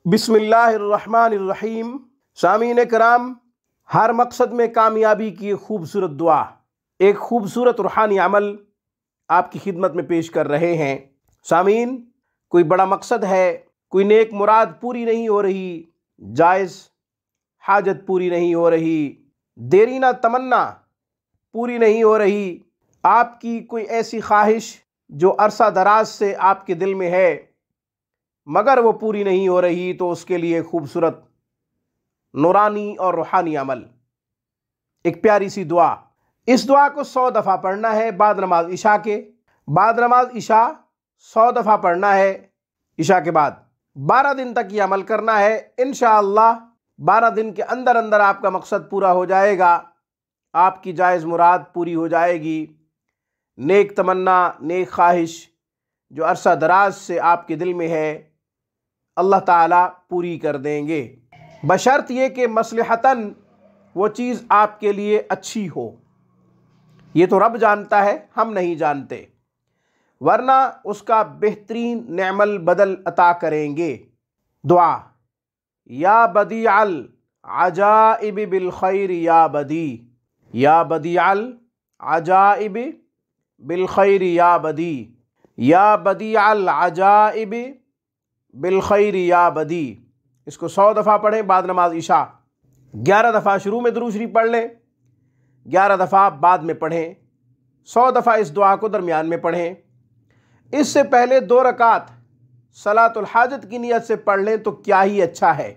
बिस्मिल्लाहिर्रहमानिर्रहीम। सामीन कराम, हर मकसद में कामयाबी की एक खूबसूरत दुआ, एक खूबसूरत रूहानी अमल आपकी खिदमत में पेश कर रहे हैं। सामीन, कोई बड़ा मकसद है, कोई नेक मुराद पूरी नहीं हो रही, जायज़ हाजत पूरी नहीं हो रही, देरीना तमन्ना पूरी नहीं हो रही, आपकी कोई ऐसी ख्वाहिश जो अरसा दराज से आपके दिल में है मगर वो पूरी नहीं हो रही, तो उसके लिए खूबसूरत नूरानी और रूहानी अमल, एक प्यारी सी दुआ। इस दुआ को 100 दफ़ा पढ़ना है बाद नमाज इशा के। बाद नमाज इशा 100 दफ़ा पढ़ना है। इशा के बाद 12 दिन तक ये अमल करना है। इंशाअल्लाह 12 दिन के अंदर अंदर आपका मकसद पूरा हो जाएगा, आपकी जायज़ मुराद पूरी हो जाएगी। नेक तमन्ना, नेक ख्वाहिश जो अरसा दराज से आपके दिल में है, अल्लाह ताला पूरी कर देंगे, बशर्त ये कि मसलहतन वो चीज़ आपके लिए अच्छी हो। ये तो रब जानता है, हम नहीं जानते, वरना उसका बेहतरीन नेमल बदल अता करेंगे। दुआ, या बदीअल अजाइब बिल खैर या बदी, या बदीअल अजाइब बिल खैर या बदी, या बदीअल अजाइब बिल खैर या बदी। इसको 100 दफ़ा पढ़ें बाद नमाज इशा। 11 दफ़ा शुरू में दुरूद शरीफ पढ़ लें, 11 दफ़ा बाद में पढ़ें, 100 दफ़ा इस दुआ को दरमियान में पढ़ें। इससे पहले 2 रकात सलातुल हाजत की नियत से पढ़ लें तो क्या ही अच्छा है,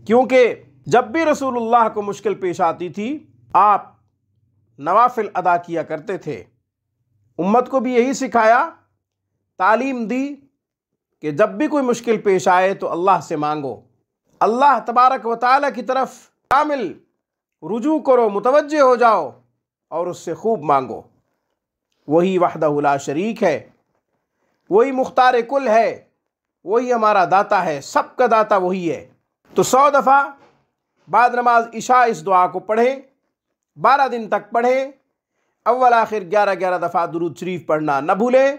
क्योंकि जब भी रसूलुल्लाह को मुश्किल पेश आती थी आप नवाफिल अदा किया करते थे। उम्मत को भी यही सिखाया, तालीम दी कि जब भी कोई मुश्किल पेश आए तो अल्लाह से मांगो, अल्लाह तबारक व तआला की तरफ कामिल रुजू करो, मुतवज्जे हो जाओ और उससे खूब मांगो। वही वहदहु ला शरीक है, वही मुख्तार कुल है, वही हमारा दाता है, सबका दाता वही है। तो 100 दफ़ा बाद नमाज इशा इस दुआ को पढ़ें, 12 दिन तक पढ़ें। अव्वल आखिर 11-11 दफ़ा दुरूद शरीफ पढ़ना न भूलें।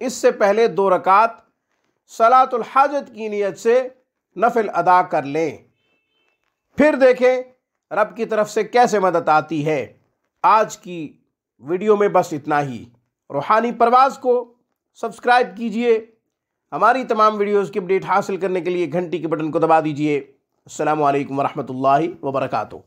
इससे पहले 2 रकात सलातुल हाजत की नियत से नफिल अदा कर लें, फिर देखें रब की तरफ से कैसे मदद आती है। आज की वीडियो में बस इतना ही। रूहानी परवाज़ को सब्सक्राइब कीजिए। हमारी तमाम वीडियोज़ की अपडेट हासिल करने के लिए घंटी के बटन को दबा दीजिए। अस्सलामु अलैकुम वरहमतुल्लाहि वबरकातुहू।